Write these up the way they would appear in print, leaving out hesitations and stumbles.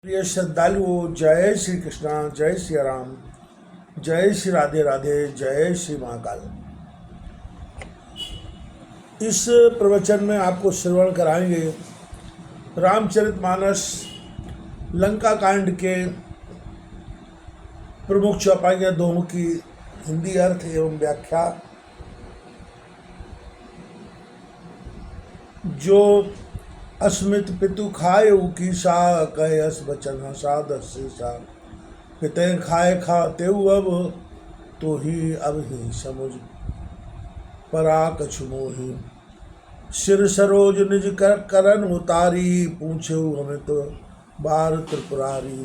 प्रिय श्रद्धालुओं, जय श्री कृष्णा, जय श्री राम, जय श्री राधे राधे, जय श्री महाकाल। इस प्रवचन में आपको श्रवण कराएंगे रामचरितमानस लंका कांड के प्रमुख चौपाइयाँ दोहों की हिंदी अर्थ एवं व्याख्या, जो अस्मित पितु खाए की सा कह अस बचन सादस सा पिते खाए खाते अब तो ही अब ही समुझ परा कछु मोही सिर सरोज निज करन उतारी पूछे हमें तो बार त्रिपुरारी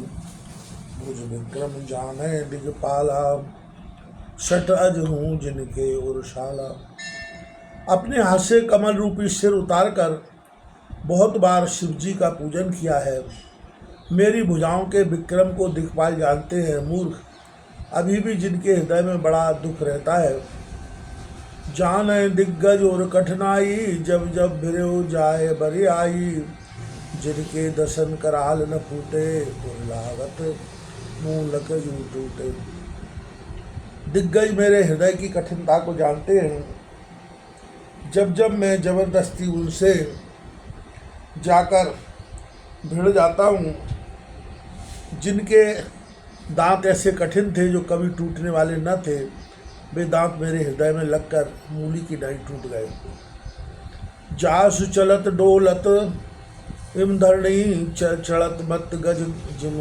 भुज विक्रम जाने दिगपाला सट अज हूँ जिनके उर्शाला। अपने हाथ से कमल रूपी सिर उतार कर बहुत बार शिव जी का पूजन किया है। मेरी भुजाओं के विक्रम को दिक्पाल जानते हैं मूर्ख, अभी भी जिनके हृदय में बड़ा दुख रहता है। जाने दिग्गज और कठिनाई जब जब भिरो जाए बरी आई, जिनके दर्शन कराल न फूटे दुर्लागत मूलक यूं टूटे। दिग्गज मेरे हृदय की कठिनता को जानते हैं। जब जब मैं जबरदस्ती उनसे जाकर भिड़ जाता हूँ, जिनके दांत ऐसे कठिन थे जो कभी टूटने वाले न थे, वे दांत मेरे हृदय में लगकर मूली की डाई टूट गए। जासु चलत डोलत इम धरणी चढ़त मत गज जिम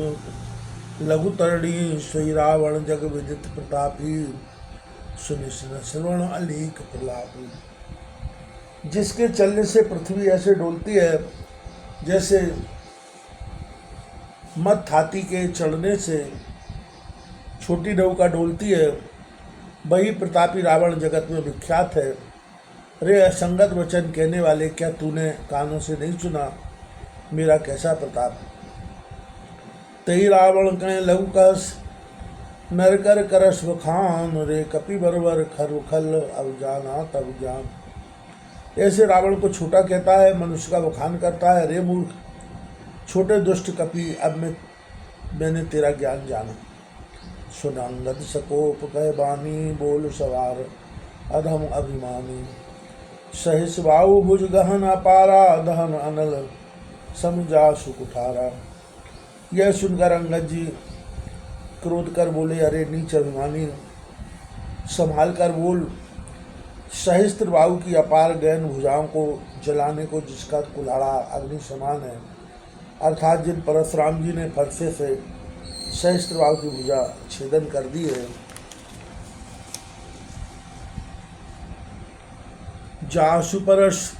लघु तरणी सोई रावण जग विदित प्रतापी सुनि श्रवण अलीक प्रलापी। जिसके चलने से पृथ्वी ऐसे डोलती है जैसे मत हाथी के चढ़ने से छोटी नौका डोलती है, वही प्रतापी रावण जगत में विख्यात है। रे असंगत वचन कहने वाले, क्या तूने कानों से नहीं सुना मेरा कैसा प्रताप। तई रावण कहें लघु कहस नरकर करस बखान, रे कपि बरबर खर खल अब जाना तब जान। ऐसे रावण को छोटा कहता है, मनुष्य का बखान करता है। रे मूर्ख, छोटे दुष्ट कपि, अब मैंने तेरा ज्ञान जाना। सुनांगद सकोप कह बानी, बोल सवार अधम अभिमानी। सहिस बाहु भुज गहन अपारा, दहन अनल समझा सुकुठारा। यह सुनकर अंगद जी क्रोध कर बोले, अरे नीच अभिमानी, संभाल कर बोल। सहस्त्र बाहु की अपार गहन भुजाओं को जलाने को जिसका कुल्हाड़ा अग्नि समान है, अर्थात जिन परशुराम जी ने फरसे से सहस्त्र बाहु की भुजा छेदन कर दी है। जासु परस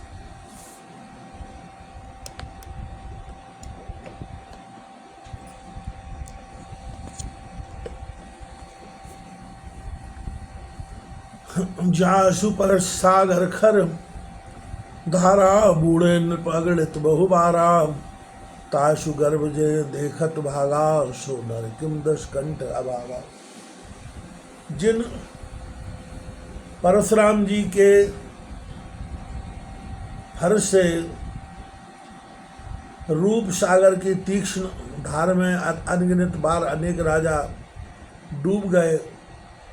जासु पर सागर खर धारा, बूढ़े नृप अगणित बहुबारा। तासु गर्भ जय देखत भागा, सो नर किम दस कंठ अभागा। जिन परशुराम जी के फर से रूप सागर की तीक्ष्ण धार में अनगिनत बार अनेक राजा डूब गए,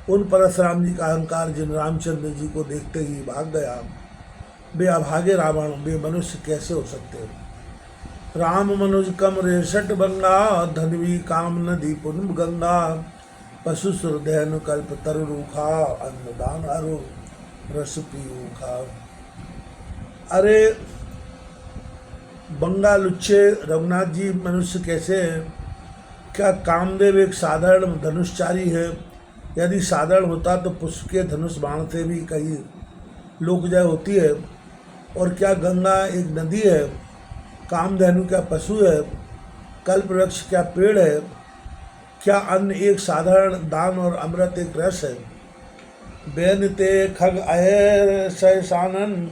उन परशुराम जी का अहंकार जिन रामचंद्र जी को देखते ही भाग गया, वे अभागे रावण, वे मनुष्य कैसे हो सकते हैं। राम मनुज कम रेसठ बंगा, धनवी काम नदी पुन गंगा। पशु सुरधैन कल्प तरु रूखा, अन्नदान अरु रस पीऊखा। अरे बंगा लुच्चे रघुनाथ जी मनुष्य कैसे हैं। क्या कामदेव एक साधारण धनुषचारी है। यदि साधारण होता तो पुष्प के धनुष बाण से भी कहीं लोकजय होती है। और क्या गंगा एक नदी है, कामधेनु क्या पशु है, कल्प वृक्ष क्या पेड़ है, क्या अन्न एक साधारण दान और अमृत एक रस है। बेन ते खग अयर सहसानन,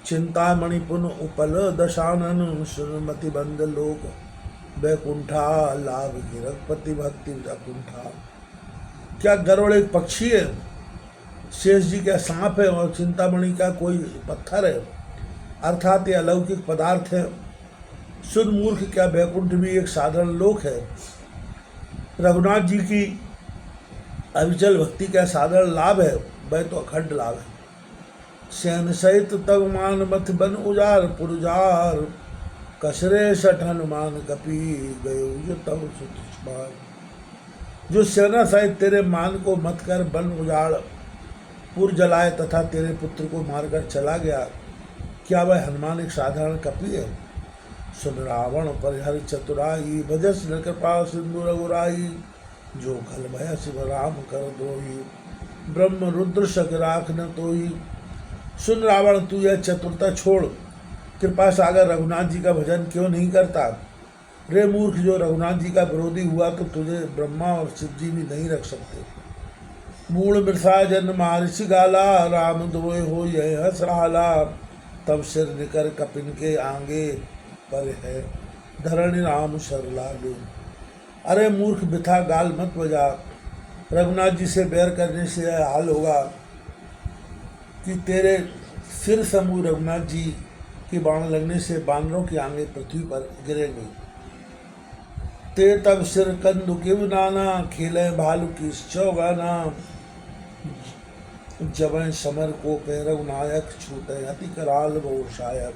चिंतामणि पुन उपल दशानन। सुनमति बंद लोक बैकुंठा, लाभ की रघुपति भक्ति अकुंठा। क्या गरुड़ एक पक्षी है, शेष जी क्या सांप है, और चिंतामणि क्या कोई पत्थर है। अर्थात ये अलौकिक पदार्थ है। सुन मूर्ख, क्या बैकुंठ भी एक साधारण लोक है? रघुनाथ जी की अविचल भक्ति का साधारण लाभ है, वह तो अखंड लाभ है। सैन सहित तब मान मथ बन उजार पुरजार, कसरे सठ हनुमान कपी गयो जो तब सुतुष्मान। जो सेना सहित तेरे मान को मत कर बन उजाड़ पुर जलाए तथा तेरे पुत्र को मारकर चला गया, क्या वह हनुमान एक साधारण कपी है? सुन रावण पर हर चतुराई, भजस न कृपा सिंधु रघुराई, जो खल भय शिव राम कर द्रोही, ब्रह्म रुद्र शक राख न तोही। सुन रावण, तू यह चतुरता छोड़, कृपा सागर रघुनाथ जी का भजन क्यों नहीं करता? रे मूर्ख, जो रघुनाथ जी का विरोधी हुआ तो तुझे ब्रह्मा और शिव जी भी नहीं रख सकते। मूल मृषा जन महर्षि गाला, राम द्रोह हो यह हस रहाला, तब सिर निकर कपिन के आगे पर है धरणी राम शर लागे। अरे मूर्ख, बिथा गाल मत बजा, रघुनाथ जी से बैर करने से यह हाल होगा कि तेरे सिर समूह रघुनाथ जी के बाण लगने से बानरों की आंखें पृथ्वी पर गिरेंगी। ते तब सिर कंदु किव नाना, खेले भालू की चौगाना, जब समर को पे रघुनायक, छूटे अति कराल वो शायक।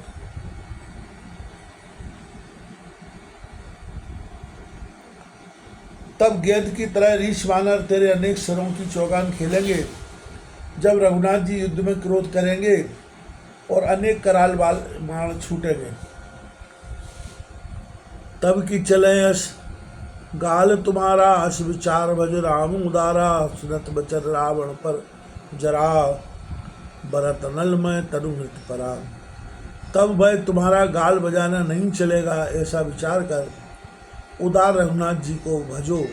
तब गेंद की तरह रीछ वानर तेरे अनेक सिरों की चौगान खेलेंगे, जब रघुनाथ जी युद्ध में क्रोध करेंगे और अनेक कराल बाण छूटेंगे। तब की चले यश गाल तुम्हारा, अस विचार भज राम उदारा, सुनत बचन रावण पर जरा, भरत नल में तनु मृत परा। तब भय तुम्हारा गाल बजाना नहीं चलेगा, ऐसा विचार कर उदार रघुनाथ जी को भजो।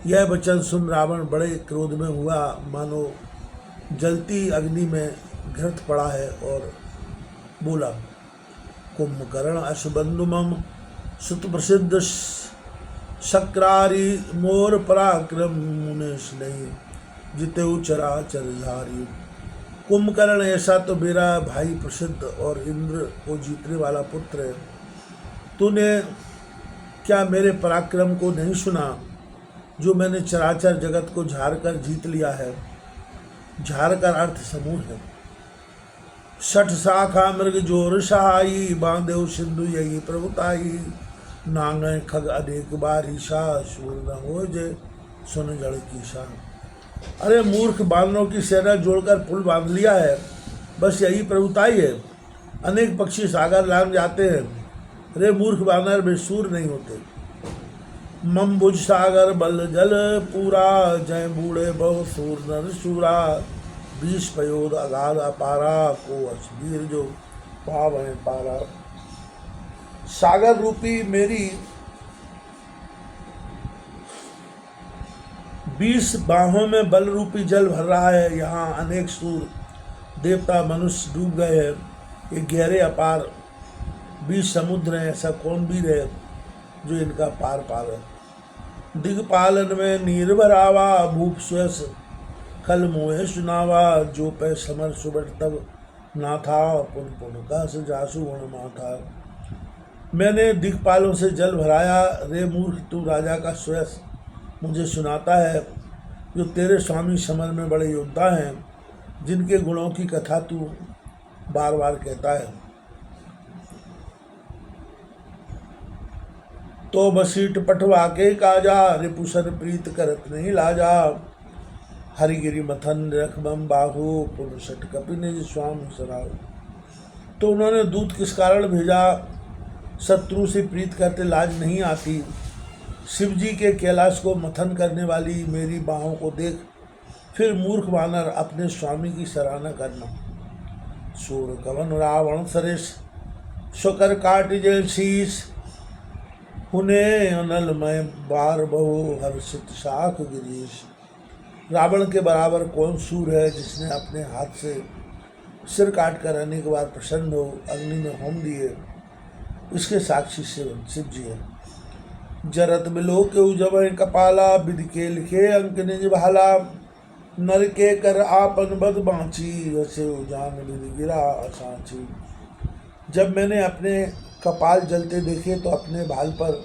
यह वचन सुन रावण बड़े क्रोध में हुआ, मानो जलती अग्नि में घृत पड़ा है, और बोला, कुंभकर्ण अश्वबंधु मम सुत प्रसिद्ध शक्रारी, मोर पराक्रम मुनेश नहीं, जितेऊ चराचर धारी। कुंभकर्ण ऐसा तो मेरा भाई प्रसिद्ध और इंद्र को जीतने वाला पुत्र है। तूने क्या मेरे पराक्रम को नहीं सुना, जो मैंने चराचर जगत को झाड़ कर जीत लिया है? झाड़ कर अर्थ समूह है। सठ शाखा मृग जोर सहाई, बांधे सिंधु यही प्रभुताई, नांगे खग अनेक बारिशा, शूर न हो जय सुन जड़ की शाह। अरे मूर्ख, बानरों की सेना जोड़कर पुल बांध लिया है, बस यही प्रभुताई है। अनेक पक्षी सागर लांग जाते हैं, रे मूर्ख बानर वे सूर नहीं होते। मम भुज सागर बल जल पूरा, जय बूढ़े बहु सूर नर सूरा, 20 पयोद अगाध अपारा, को अश्वीर जो पावन पारा। सागर रूपी मेरी 20 बाहों में बल रूपी जल भर रहा है। यहाँ अनेक सूर देवता मनुष्य डूब गए हैं। ये गहरे अपार 20 समुद्र हैं, ऐसा कौन वीर है जो इनका पार पावे। दिग्पालन में नीर भरावा, भूप स्वस खल मोहे सुनावा, जो पै समर सुबट तब ना था, पुन पुन का जासु गुण माथा। मैंने दिग्पालों से जल भराया, रे मूर्ख तू राजा का स्वयस मुझे सुनाता है, जो तेरे स्वामी समर में बड़े योद्धा हैं, जिनके गुणों की कथा तू बार बार कहता है। तो बसीट पटवा के काजा, रिपुसन प्रीत करत नहीं लाजा, हरिगिरी मथन रखबम बाहु, पुरुषट कपि निज स्वामी सराव। तो उन्होंने दूत किस कारण भेजा? शत्रु से प्रीत करते लाज नहीं आती। शिव जी के कैलाश को मथन करने वाली मेरी बाहों को देख, फिर मूर्ख वानर अपने स्वामी की सराहना करना। सूर कवन रावण सरेश, शुकर काट जय शीश, हुने अनल में बार बहु, हर्षित शाख गिरीश। रावण के बराबर कौन सूर है, जिसने अपने हाथ से सिर काट कर अनेक बार प्रसन्न हो अग्नि में होम दिए? इसके साक्षी शिव जी है। जरत बिलो के जब कपाला, विधि के लिखे अंक निज भाला, नर के कर आपन बद बाँची, वसे जान विधि गिरा असाची। जब मैंने अपने कपाल जलते देखे तो अपने भाल पर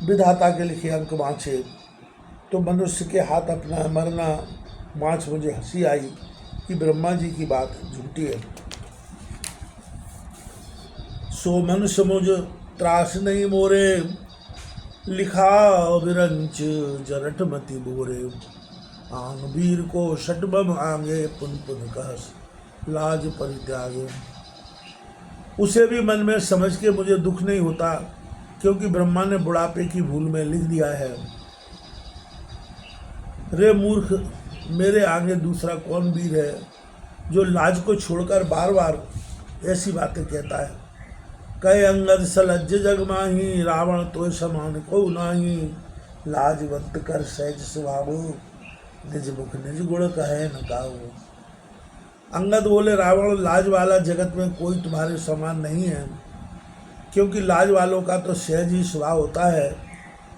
विधाता के लिखे अंक बाँचे, तो मनुष्य के हाथ अपना मरना माँच। मुझे हंसी आई कि ब्रह्मा जी की बात झूठी है। सो मनुष्य मुझ त्रास नहीं मोरे, लिखा विरंच जरठ मति बोरे। आंग वीर को षटबम आंगे, पुन पुन कहस लाज परित्यागे। उसे भी मन में समझ के मुझे दुख नहीं होता, क्योंकि ब्रह्मा ने बुढ़ापे की भूल में लिख दिया है। रे मूर्ख, मेरे आगे दूसरा कौन वीर है जो लाज को छोड़कर बार बार ऐसी बातें कहता है। कहे अंगद सलज्ज जग माही, रावण तो समान को नाही। लाजवंत कर सहज स्वभाव, निज मुख निज गुण कहे न काहू। अंगद बोले, रावण लाज वाला जगत में कोई तुम्हारे समान नहीं है, क्योंकि लाज वालों का तो सहज ही स्वभाव होता है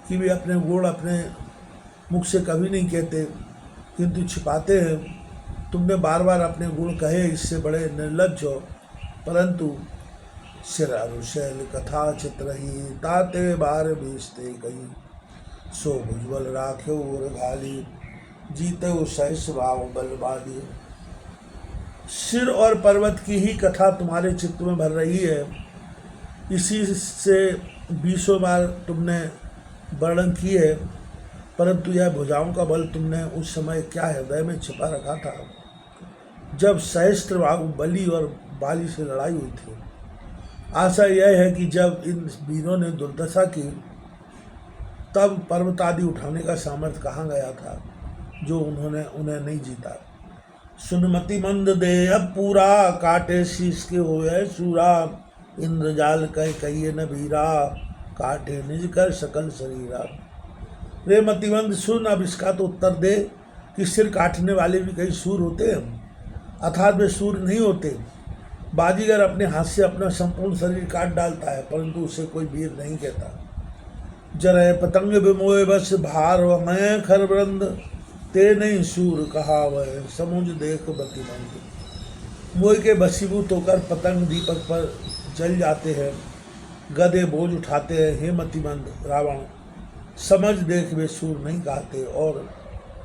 कि वे अपने गुण अपने मुख से कभी नहीं कहते, किंतु छिपाते हैं। तुमने बार बार अपने गुण कहे, इससे बड़े निर्लज्ज हो। परंतु सिरारु शैल कथा चित्रही, ताते बार बेचते कहीं। सो भुजबल राख्यो और घाली, जीते सह स्वभाव बलवादी। सिर और पर्वत की ही कथा तुम्हारे चित्त में भर रही है, इसी से 20 बार तुमने वर्णन की है। परंतु यह भुजाओं का बल तुमने उस समय क्या हृदय में छिपा रखा था, जब सहस्त्रबाहु बलि और बाली से लड़ाई हुई थी। आशा यह है कि जब इन वीरों ने दुर्दशा की, तब पर्वत आदि उठाने का सामर्थ्य कहाँ गया था, जो उन्होंने उन्हें नहीं जीता। सुनमति मंद दे अब पूरा, काटे शीश के होए सूरा। इंद्रजाल कह कहिए न भीरा, काटे निज कर सकल शरीरा। रे मतिमंद सुन, अब इसका तो उत्तर दे कि सिर काटने वाले भी कई सूर होते हैं, अर्थात वे सूर नहीं होते। बाजीगर अपने हाथ से अपना संपूर्ण शरीर काट डालता है, परंतु उसे कोई वीर नहीं कहता। जरय पतंग विमोए बस भार, व मैं खरवृंद ते नहीं सूर कहा वह। समुझ देख बतिमंद, मोह के बसीभूत होकर पतंग दीपक पर जल जाते हैं, गधे बोझ उठाते हैं। हे मतिमंद रावण, समझ देख वे सूर नहीं कहते। और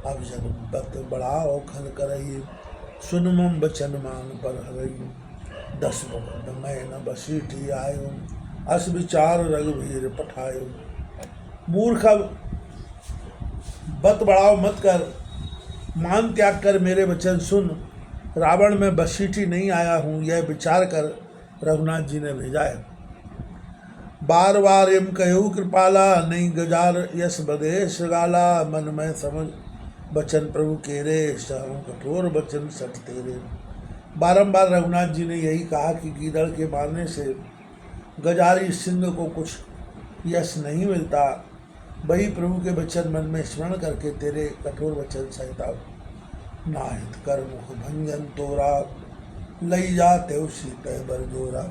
अब जब बत बढ़ाओ खल करही, सुन मम बचन मान पर हरही। 10 मुकुट मैं न बसीठी आयो, अस विचार रघुवीर पठायो। मूर्ख, अब बत बढ़ाओ मत कर, मान त्याग कर मेरे वचन सुन। रावण में बसीठी नहीं आया हूँ, यह विचार कर रघुनाथ जी ने भेजा है। बार बार एम कहू कृपाला, नहीं गजार यश बदेश गाला। मन में समझ बचन प्रभु केरे, सहूँ कठोर बचन सठ तेरे। बारंबार रघुनाथ जी ने यही कहा कि गीदड़ के मारने से गजारी सिंह को कुछ यश नहीं मिलता। वही प्रभु के वचन मन में स्मरण करके तेरे कठोर वचन सहता। नाहित कर मुख भंजन तोरा, लई जाते उसी तय बर जोरा।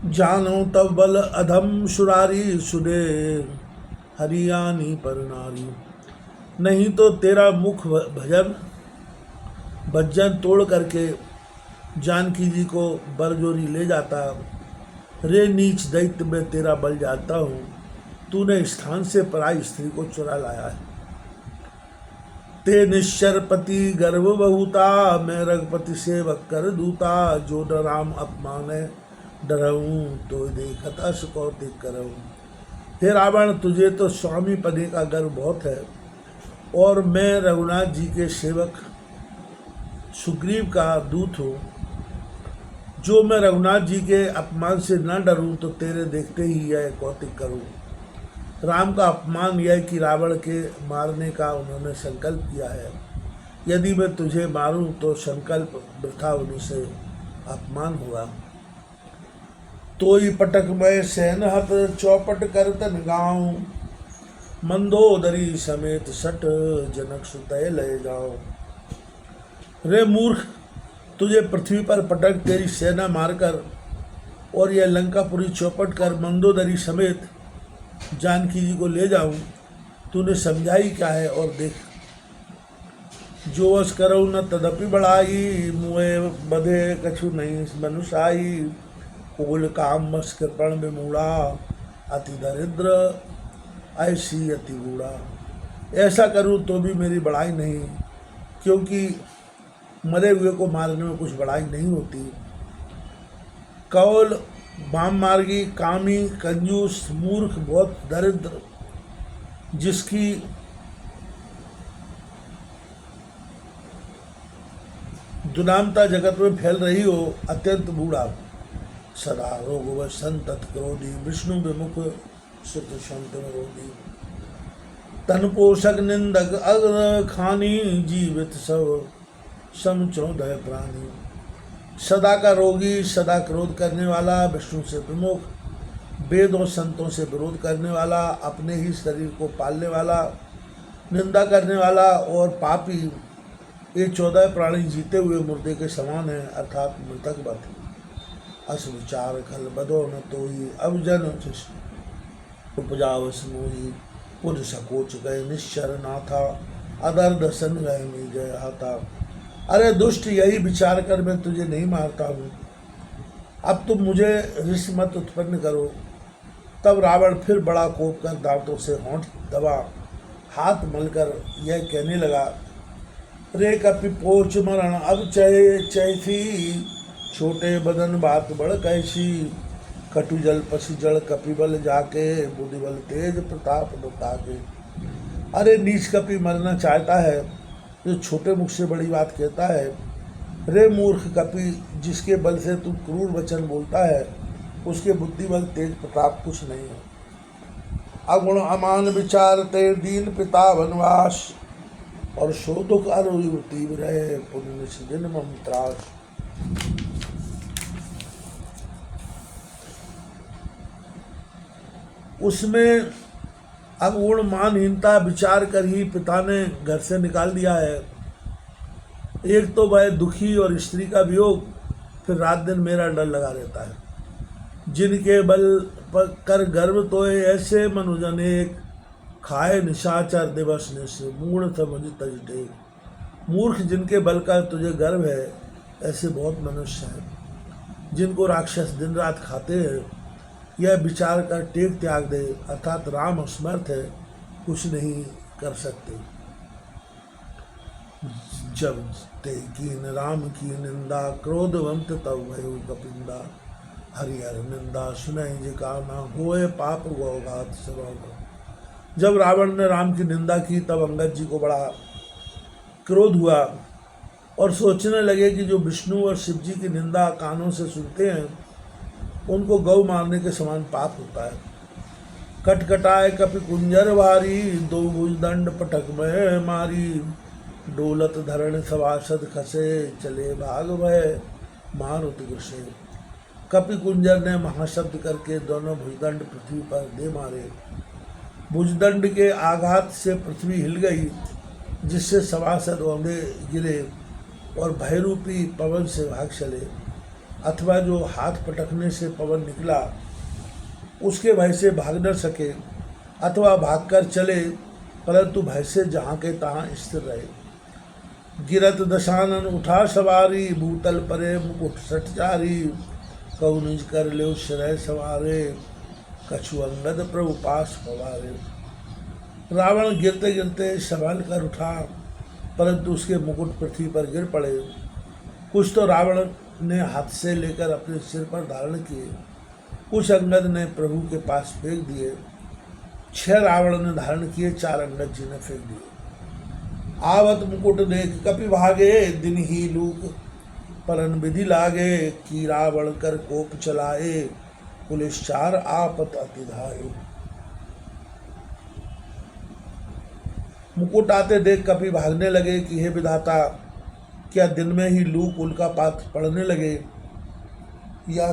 जानो तब बल अधम सुरारी, सुने हरियाणी पर नारी। नहीं तो तेरा मुख भजन तोड़ करके जानकी जी को बरजोरी ले जाता। रे नीच दैत्य, मैं तेरा बल जानता हूँ, तूने स्थान से पराई स्त्री को चुरा लाया है। ते निश्चरपति गर्भ बहुता, मैं रघुपति सेवक कर दूता। जो न राम अपमान डरऊँ, तो देखत अस कौतिक करऊँ। हे रावण, तुझे तो स्वामी पदे का गर्व बहुत है, और मैं रघुनाथ जी के सेवक सुग्रीव का दूत हूँ। जो मैं रघुनाथ जी के अपमान से न डरूं, तो तेरे देखते ही यह कौतिक करूं। राम का अपमान यह कि रावण के मारने का उन्होंने संकल्प किया है। यदि मैं तुझे मारूं तो संकल्प वृथा होने से अपमान हुआ। तोई पटक मैं सेनहत, चौपट कर तन गाँव। मंदोदरी समेत सठ, जनक सुतय लय जाओ। रे मूर्ख, तुझे पृथ्वी पर पटक तेरी सेना मारकर और यह लंकापुरी चौपट कर मंदोदरी समेत जानकी जी को ले जाऊं, तूने समझाई क्या है। और देख, जो वश करऊ न तदपि बढ़ाई, मुए बधे कछु नहीं मनुष्य आई। कुल काम मस कृपण विमूढ़ा, अति दरिद्र ऐसी अति बूढ़ा। ऐसा करूँ तो भी मेरी बड़ाई नहीं, क्योंकि मरे हुए को मारने में कुछ बड़ाई नहीं होती। कौल वाम मार्गी, कामी, कंजूस, मूर्ख, बहुत दरिद्र, जिसकी दुनामता जगत में फैल रही हो, अत्यंत बूढ़ा, सदा रोग संतत क्रोधी, विष्णु विमुख सुत संत विरोधी, तन पोषक निंदक अग्र खानी, जीवित सब सम 14 प्राणी। सदा का रोगी, सदा क्रोध करने वाला, विष्णु से विमुख, वेद और संतों से विरोध करने वाला, अपने ही शरीर को पालने वाला, निंदा करने वाला और पापी, ये 14 प्राणी जीते हुए मुर्दे के समान है, अर्थात मृतक बत। अस विचार खल बदो न तो ही, अब जन उपजावस मोही, पुर सकोच गए निश्चर नाथा, अदर दसन गए मिल गए हाथा। अरे दुष्ट, यही विचार कर मैं तुझे नहीं मारता हूँ, अब तुम मुझे रिस मत उत्पन्न करो। तब रावण फिर बड़ा कोप कर दांतों से होंठ दबा, हाथ मलकर यह कहने लगा, रे कपि पोच मरण अब चय चैथी, छोटे बदन बात बड़ कैसी, कटु जल पसी जड़ कपि बल जाके, बुद्धि बल तेज प्रताप के। अरे नीच कपि मरना चाहता है, जो छोटे मुख से बड़ी बात कहता है। रे मूर्ख कपि, जिसके बल से तू क्रूर वचन बोलता है, उसके बुद्धि बल तेज प्रताप कुछ नहीं है। अगुण अमान विचार ते दीन पिता वनवास, और सो दुख अरुति रहे, पुण्य दिन मम त्रास। उसमें अगुण मानहीनता विचार कर ही पिता ने घर से निकाल दिया है। एक तो वह दुखी और स्त्री का वियोग, फिर रात दिन मेरा डर लगा रहता है। जिनके बल पर कर गर्व तो ऐसे मनुजन एक, खाए निशाचर दिवस ने से, मूढ़ समझ तज टेक। मूर्ख, जिनके बल का तुझे गर्व है, ऐसे बहुत मनुष्य हैं जिनको राक्षस दिन रात खाते हैं। यह विचार कर टेक त्याग दे, अर्थात राम असमर्थ है, कुछ नहीं कर सकते। जब ते कीन राम की निंदा, क्रोधवंत तब भयो कपिंदा, हरिहर निंदा सुनहि जे काना, होए पाप गौघात सर्वगा। जब रावण ने राम की निंदा की, तब अंगद जी को बड़ा क्रोध हुआ और सोचने लगे कि जो विष्णु और शिव जी की निंदा कानों से सुनते हैं, उनको गौ मारने के समान पाप होता है। कटकटाए कपि कुंजर भारी, दो भुजदंड पटक में मारी, डोलत धरण सभासद खसे, चले भाग भय मारुत घुसे। कपि कुंजर ने महाशब्द करके दोनों भुजदंड पृथ्वी पर दे मारे। भुजदंड के आघात से पृथ्वी हिल गई, जिससे सभासद औंधे गिरे और भयरूपी पवन से भाग चले, अथवा जो हाथ पटकने से पवन निकला उसके भय से भाग न सके, अथवा भागकर चले परंतु भय से जहाँ के तहाँ स्थिर रहे। गिरत दशानन उठा सवारी, भूतल परे मुकुट सटचारी, कौ निज कर ले शरय सवारे, कछु अंगद प्रभु पास पवारे। रावण गिरते गिरते संभल कर उठा, परंतु उसके मुकुट पृथ्वी पर गिर पड़े। कुछ तो रावण ने हाथ से लेकर अपने सिर पर धारण किए, कुछ अंगद ने प्रभु के पास फेंक दिए। 6 रावण ने धारण किए, 4 अंगद जी ने फेंक दिए। आवत मुकुट देख कपि भागे, दिन ही लूक परन विधि लागे, की रावण कर कोप चलाए, पुलिस 4 आपत अति धाये। मुकुट आते देख कपि भागने लगे कि हे विधाता, क्या दिन में ही लूक उल्का पात पड़ने लगे, या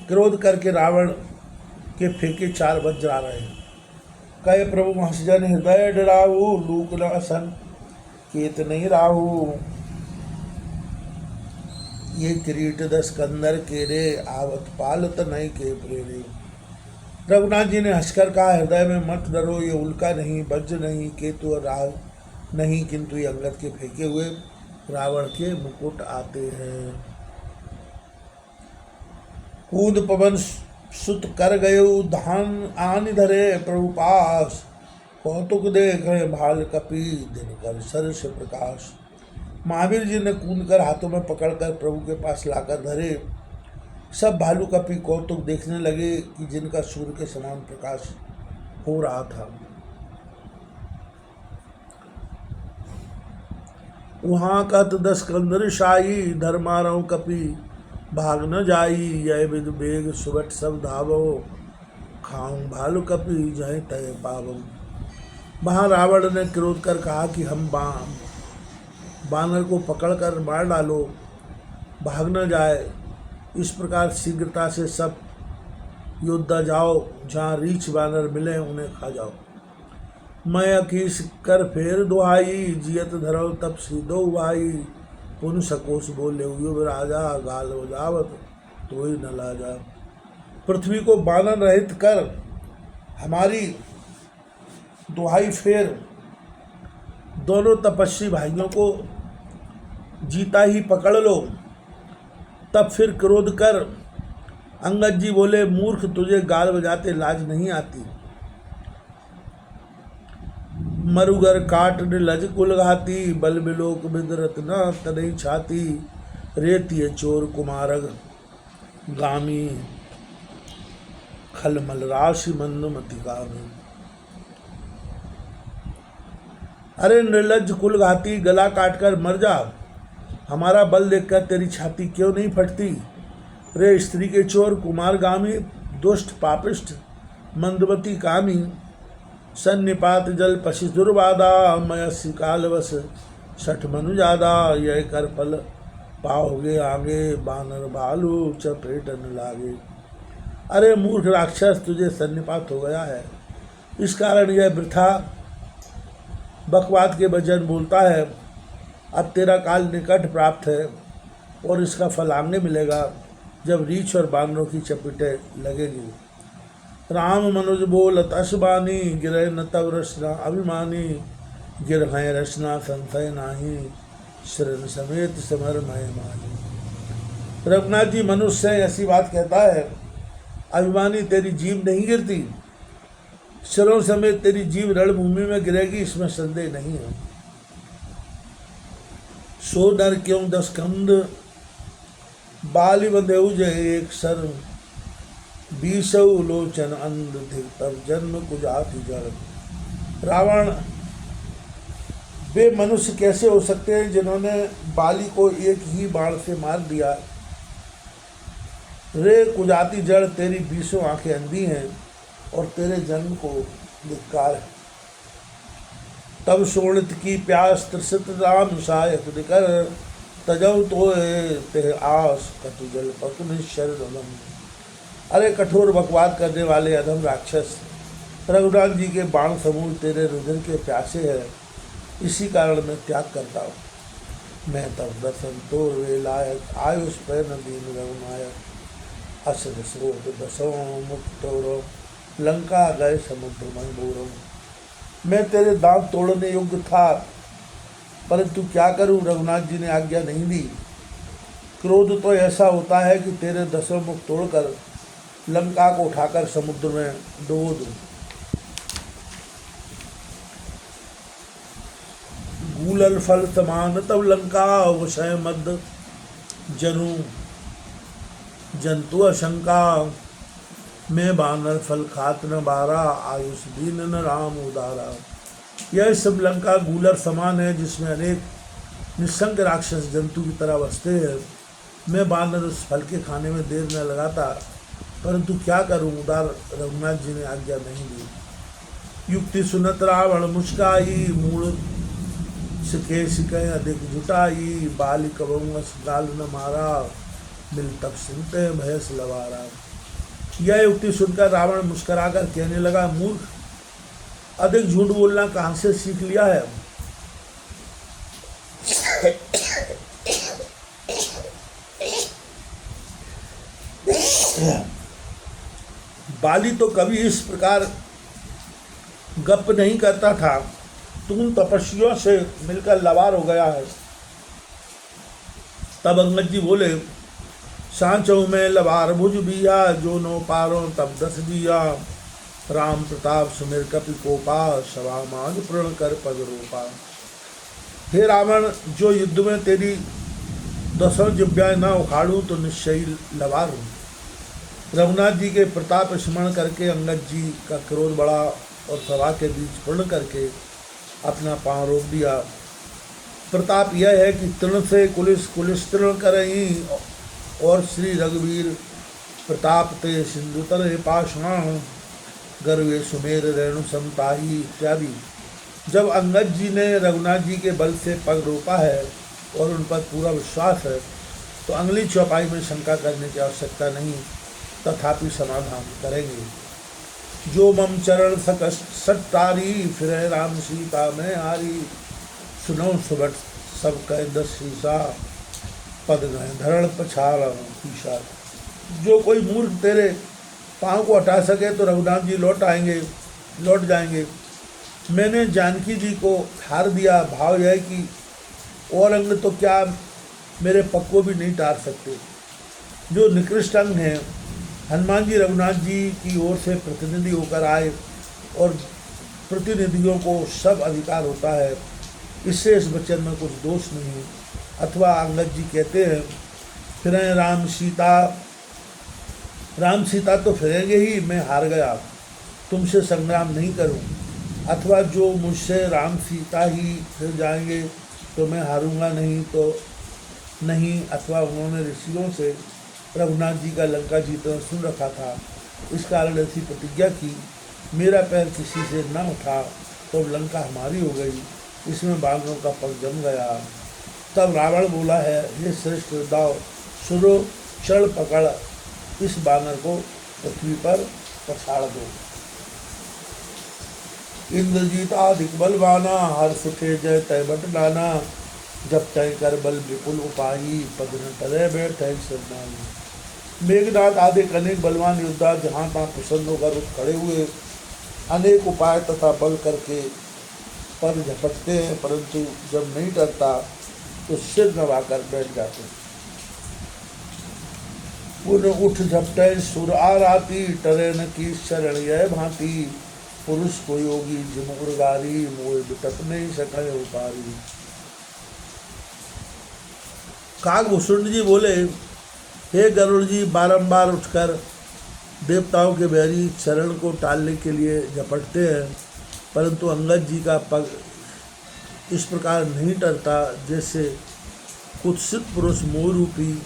क्रोध करके रावण के फेंके 4 वज्र आ रहे हैं। कहे प्रभु हंसजन हृदय डराऊ, लूक न असन केत नहीं राहू, ये किरीट 10 कंदर केरे, आवत पालत नहीं के प्रेरे। रघुनाथ जी ने हंसकर कहा, हृदय में मत डरो, ये उल्का नहीं, वज्र नहीं, केतु और राहु नहीं, किंतु ये अंगद के फेंके हुए रावण के मुकुट आते हैं। कूद पवन सुत कर गयो धान आन धरे प्रभु पास, कौतुक देख भाल कपि दिन कर सर से प्रकाश। महावीर जी ने कूद कर हाथों में पकड़कर प्रभु के पास लाकर धरे। सब भालू कपि कौतुक देखने लगे कि जिनका सूर्य के समान प्रकाश हो रहा था। वहाँ कत 10 कंदर शाही, धर्मारव कपि भाग न जाई। यह विद बेग सुबट सब धावो, खाऊं भालू कपि जय तय पावो। वहाँ रावण ने क्रोध कर कहा कि हम बानर को पकड़कर मार डालो, भाग न जाए। इस प्रकार शीघ्रता से सब योद्धा जाओ, जहाँ रीछ बानर मिले उन्हें खा जाओ। मैं अकीस कर फेर दुहाई, जियत धरो तब सीधो भाई। पुन सकोस बोले युव राजा, गाल बजावत तो ही न लाजा। पृथ्वी को बानर रहित कर हमारी दुहाई फेर। दोनों तपस्वी भाइयों को जीता ही पकड़ लो। तब फिर क्रोध कर अंगद जी बोले, मूर्ख, तुझे गाल बजाते लाज नहीं आती। मरुगर काट लज कुल घाती, बल बिलोक बिदरत न तनई छाती। रेतिय चोर कुमारग गामी, खलमल राशि मंदमति गामी। अरे निर्लज कुल घाती, गला काटकर मर जा। हमारा बल देखकर तेरी छाती क्यों नहीं फटती। रे स्त्री के चोर, कुमारगामी, दुष्ट पापिष्ठ, मंदमती कामी। सन्निपात जल पशि दुर्बाधा, मयसी कालवश सठ मनुजादा। यह कर फल पाओगे आगे, बानर भालू चपेटन लागे। अरे मूर्ख राक्षस, तुझे सन्निपात हो गया है, इस कारण यह वृथा बकवाद के वचन बोलता है। अब तेरा काल निकट प्राप्त है और इसका फल आगे मिलेगा, जब रीछ और बानरों की चपेटें लगेगी। राम मनुज बोल तशबानी, गिरह न तव रचना अभिमानी। गिर हैं रचना संशय नाही, शरण समेत समर मय मानी। रघुनाथ जी मनुष्य से ऐसी बात कहता है, अभिमानी तेरी जीव नहीं गिरती, शरों समेत तेरी जीव रणभूमि में गिरेगी, इसमें संदेह नहीं है। सो नर क्यों 10 कंद, बाली बंधेऊ जय एक सर। 20 लोचन अंध धिक, तब जन्म कुजाति जड़। रावण, वे मनुष्य कैसे हो सकते हैं जिन्होंने बाली को एक ही बाण से मार दिया। रे कुजाति जड़, तेरी 20 आंखें अंधी हैं और तेरे जन्म को धिक्कार है। तब शोणित की प्यास त्रिसित राम सहायक निकर। तजव तो तेह आस कटु जल पकुन शरण। अरे कठोर बकवाद करने वाले अधम राक्षस, रघुनाथ जी के बाण समूह तेरे रुधिर के प्यासे है, इसी कारण मैं त्याग करता हूँ। मैं तब दर्शन तो वे लायक, आयुष पे न दीन रघुनायक। असर स्रोत दसों मुक्तोरो, लंका गए समुद्र में बोरो। मैं तेरे दांत तोड़ने योग्य था, परंतु क्या करूं, रघुनाथ जी ने आज्ञा नहीं दी। क्रोध तो ऐसा होता है कि तेरे 10 मुख तोड़कर लंका को उठाकर समुद्र में डुबो दूं। गूलल फल समान तब लंका, वशय मद जनु जंतु अशंका। मैं बानर फल खात न बारा, आयुष दीन न राम उदारा। यह सब लंका गूलर समान है, जिसमें अनेक निशंक राक्षस जंतु की तरह बसते हैं। मैं बानर उस फल के खाने में देर न लगाता, परंतु क्या करूं, उदार रघुनाथ जी ने आज्ञा नहीं दी। युक्ति सुनत रावण मुस्काई, मूल सिके सिके अधिक जुटाई। बाली कबंस गाल न मारा, मिल तब सुनते भयस लवारा। यह युक्ति सुनकर रावण मुस्कुराकर कहने लगा, मूर्ख, अधिक झूठ बोलना कहाँ से सीख लिया है। बाली तो कभी इस प्रकार गप नहीं करता था। तू तपस्वियों से मिलकर लवार हो गया है। तब अंगद जी बोले, सांचो में लवार भुज बिया, जो नो पारो तब 10 दिया। राम प्रताप सुमिर कपि कोपा, सभा माज प्रण कर पद रूपा। हे रावण, जो युद्ध में तेरी 10 जिब्याएं न उखाड़ूं तो निश्चय लवार हूँ। रघुनाथ जी के प्रताप स्मरण करके अंगद जी का क्रोध बढ़ा और सभा के बीच पूर्ण करके अपना पांव रोक दिया। प्रताप यह है कि तृण से कुलिस, कुलिस तृण करई, और श्री रघुवीर प्रताप ते सिंधु तरे पाषाण, गर्वे सुमेर रेणु समताही इत्यादि। जब अंगद जी ने रघुनाथ जी के बल से पग रोका है और उन पर पूरा विश्वास है तो अगली चौपाई में शंका करने की आवश्यकता नहीं, तथापि समाधान करेंगे। जो मम चरण सट्टारी, फिर राम सीता में आरी। सुनो सुबट सब कह 10 शीशा, पद गए धरण पछाड़ शीशा। जो कोई मूर्ख तेरे पाँव को हटा सके तो रघुनाथ जी लौट जाएंगे। मैंने जानकी जी को हार दिया। भाव यह है कि और अंग तो क्या मेरे पग को भी नहीं टार सकते। जो निकृष्ट अंग हैं, हनुमान जी रघुनाथ जी की ओर से प्रतिनिधि होकर आए और प्रतिनिधियों को सब अधिकार होता है, इससे इस वचन में कुछ दोष नहीं। अथवा अंगद जी कहते हैं, फिरें राम सीता तो फिरेंगे ही, मैं हार गया, तुमसे संग्राम नहीं करूं। अथवा जो मुझसे राम सीता ही फिर जाएंगे तो मैं हारूंगा नहीं तो नहीं। अथवा उन्होंने ऋषियों से रघुनाथ जी का लंका जीतना सुन रखा था, इस कारण ऐसी प्रतिज्ञा की, मेरा पैर किसी से न उठा तो लंका हमारी हो गई। इसमें बानरों का पग जम गया। तब रावण बोला है, हे श्रेष्ठ दाव, सुनो क्षण पकड़ इस बानर को पृथ्वी पर पछाड़ दो। इंद्रजीत आदिक बलवाना, हर्ष उठे जय तय बट नाना। जब तय कर बल विपुल उपाई, पद न टले बैठे सरनाई। मेघनाथ आदिक अनेक बलवान योद्धा जहाँ तहाँ प्रसन्न होकर उठ खड़े हुए, अनेक उपाय तथा बल करके पर झपटते हैं, परंतु जब नहीं डरता तो सिर नवाकर बैठ जाते हैं। पुनः उठ झपटे सुर आराती, टरे न की शरण यह भांति। पुरुष को योगी जिमुर गारी, मोह बिटप नहीं सके उपारी। काकभूषण जी बोले, हे गरुड़ जी, बारंबार उठकर देवताओं के बैरी चरण को टालने के लिए झपटते हैं, परंतु अंगद जी का पग इस प्रकार नहीं टरता जैसे कुत्सित पुरुष मोह रूपी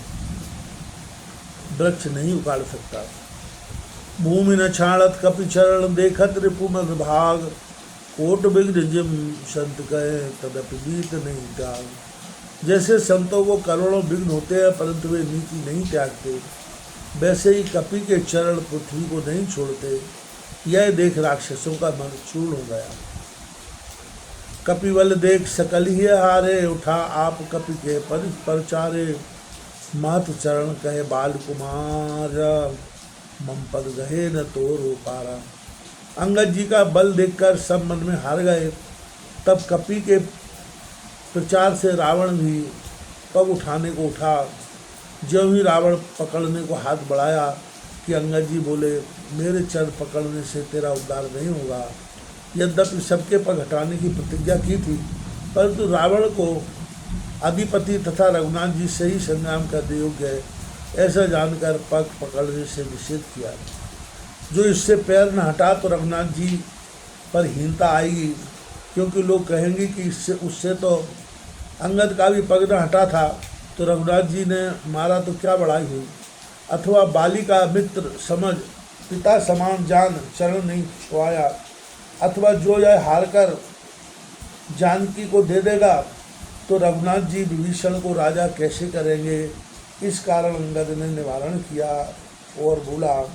वृक्ष नहीं उखाड़ सकता। भूमि न छाड़त कपि चरण, देखत रिपुमद भाग। कोट विघ्न जिम संत कहे, तदपि बीत नहीं त्याग। जैसे संतों को करोड़ों विघ्न होते हैं परंतु वे नीति नहीं त्यागते, वैसे ही कपि के चरण पृथ्वी को नहीं छोड़ते। यह देख राक्षसों का मन चूर्ण हो गया। कपिबल देख सकल ही हारे, उठा आप कपि के परचारे। मात चरण कहे बाल कुमार, मम पद गहे न तोरो पारा। अंगद जी का बल देखकर सब मन में हार गए। तब कपि के प्रचार से रावण भी पग उठाने को उठा। जब ही रावण पकड़ने को हाथ बढ़ाया कि अंगद जी बोले, मेरे चरण पकड़ने से तेरा उद्धार नहीं होगा। यद्यपि सबके पग हटाने की प्रतिज्ञा की थी, परंतु रावण को अधिपति तथा रघुनाथ जी से ही संग्राम करने योग्य है ऐसा जानकर पग पकड़ने से निषेध किया। जो इससे पैर न हटा तो रघुनाथ जी पर हीनता आएगी, क्योंकि लोग कहेंगे कि उससे तो अंगद का भी पग न हटा था, तो रघुनाथ जी ने मारा तो क्या बड़ाई हुई। अथवा बाली का मित्र समझ पिता समान जान चरण नहीं छुआया। अथवा जो यह हार कर जानकी को दे देगा तो रघुनाथ जी विभीषण को राजा कैसे करेंगे। इस कारण अंगद ने निवारण किया और बोला,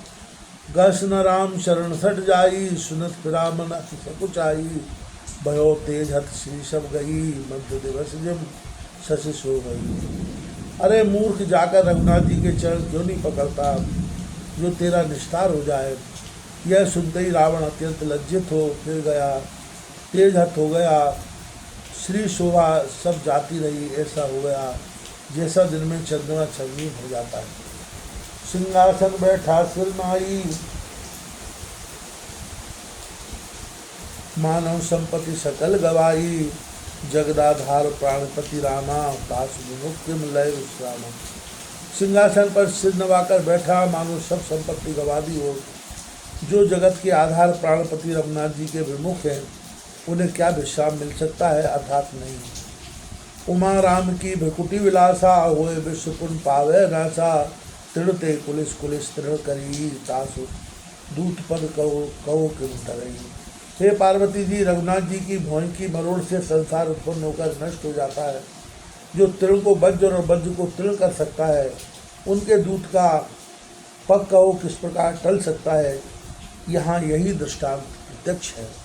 गस न राम शरण सट जाई, सुनत फिराम न सकुचाई। भयो तेज हथ श्री सब गई, मंत्र दिवस जिम शशि सो गई। अरे मूर्ख, जाकर रघुनाथ जी के चरण क्यों नहीं पकड़ता जो तेरा निस्तार हो जाए। यह सुनते ही रावण अत्यंत लज्जित हो फिर गया तेज हथ हो गया, श्री शोभा सब जाती रही, ऐसा हो गया जैसा दिन में चंद्रमा छलनी हो जाता है। सिंहासन बैठा सिर नाई, मानव संपत्ति सकल गवाई, जगदाधार प्राणपति रामा, दास विमुक्ति लय विश्रामा। सिंहासन पर सिर नवाकर बैठा, मानो सब संपत्ति गवा दी हो। जो जगत के आधार प्राणपति रघुनाथ जी के विमुख हैं, उन्हें क्या विश्राम मिल सकता है? अर्थात नहीं। उमा राम की भ्रकुटी विलासा, होए विश्वपुन पावे नासा, तृणते कुलिस कुलिस तृण करी, तासु दूत पद कहो किम तरई। हे पार्वती जी, रघुनाथ जी की भौं की मरोड़ से संसार उत्पन्न होकर नष्ट हो जाता है। जो तृण को वज्र और वज्र को तृण कर सकता है, उनके दूत का पग कहो किस प्रकार टल सकता है। यहाँ यही दृष्टांत प्रत्यक्ष है।